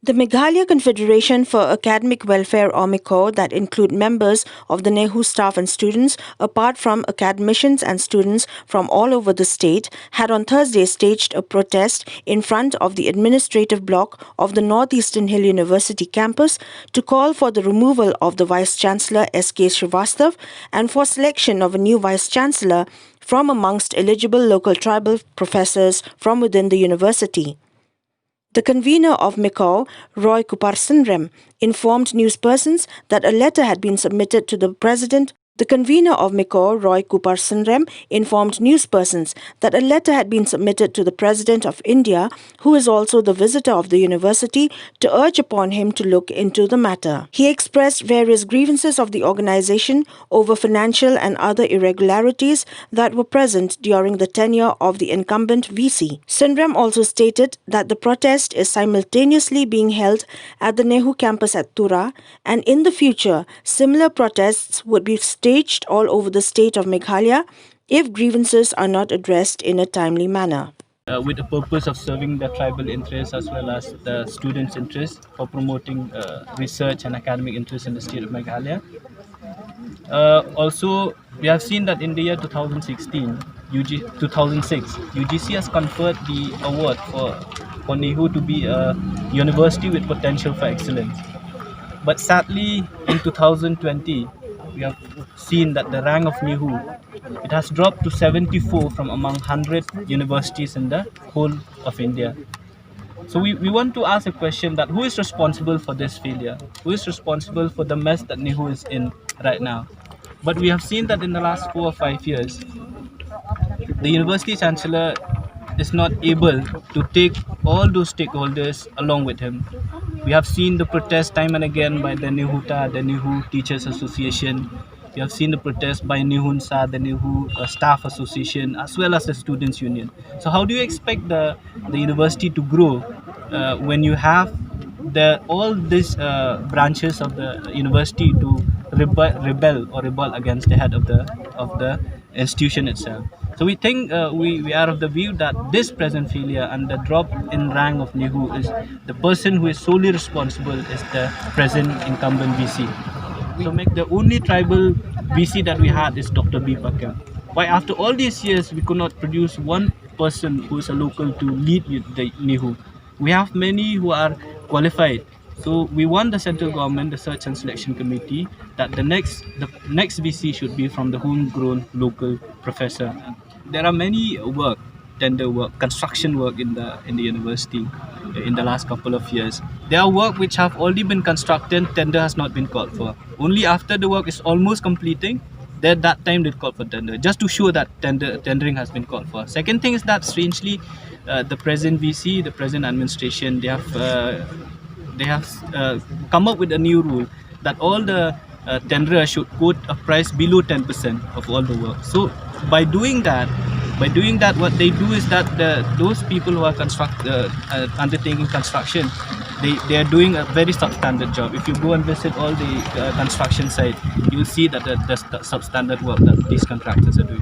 The Meghalaya Confederation for Academic Welfare or Mecaw that include members of the NEHU staff and students apart from academicians and students from all over the state had on Thursday staged a protest in front of the administrative block of the Northeastern Hill University campus to call for the removal of the Vice-Chancellor S.K. Srivastav and for selection of a new Vice-Chancellor from amongst eligible local tribal professors from within the university. The convener of Mecaw, Roy Kuparsunrem, informed newspersons that a letter had been submitted to the president. The convener of Mecaw, Roy Kuparsunrem, informed newspersons that a letter had been submitted to the President of India, who is also the visitor of the university, to urge upon him to look into the matter. He expressed various grievances of the organization over financial and other irregularities that were present during the tenure of the incumbent VC. Sunrem also stated that the protest is simultaneously being held at the NEHU campus at Tura, and in the future, similar protests would be staged all over the state of Meghalaya if grievances are not addressed in a timely manner. With the purpose of serving the tribal interests as well as the students' interests for promoting research and academic interests in the state of Meghalaya. Also, we have seen that in the year 2006, UGC has conferred the award for NEHU to be a university with potential for excellence. But sadly, in 2020, we have seen that the rank of NEHU, it has dropped to 74 from among 100 universities in the whole of India. So we want to ask a question that who is responsible for this failure? Who is responsible for the mess that NEHU is in right now? But we have seen that in the last 4 or 5 years, the university chancellor is not able to take all those stakeholders along with him. We have seen the protest time and again by the NEHUTA, the NEHU Teachers Association. We have seen the protest by NEHUNSA, the NEHU Staff Association, as well as the Students' Union. So how do you expect the university to grow when you have all these branches of the university to rebel against the head of the institution itself? So we think we are of the view that this present failure and the drop in rank of NEHU is the person who is solely responsible is the present incumbent VC. So the only tribal VC that we had is Dr. B. Pakka. Why after all these years we could not produce one person who is a local to lead the NEHU? We have many who are qualified. So we want the central government, the search and selection committee, that the next VC should be from the homegrown local professor. There are many tender work, construction work in the university in the last couple of years. There are work which have already been constructed, tender has not been called for. Only after the work is almost completing, that time they call for tender, just to show that tendering has been called for. Second thing is that strangely, the present VC, the present administration, they have come up with a new rule that all the tenderers should quote a price below 10% of all the work. So by doing that, what they do is that those people who are undertaking construction, they are doing a very substandard job. If you go and visit all the construction sites, you will see that the substandard work that these contractors are doing.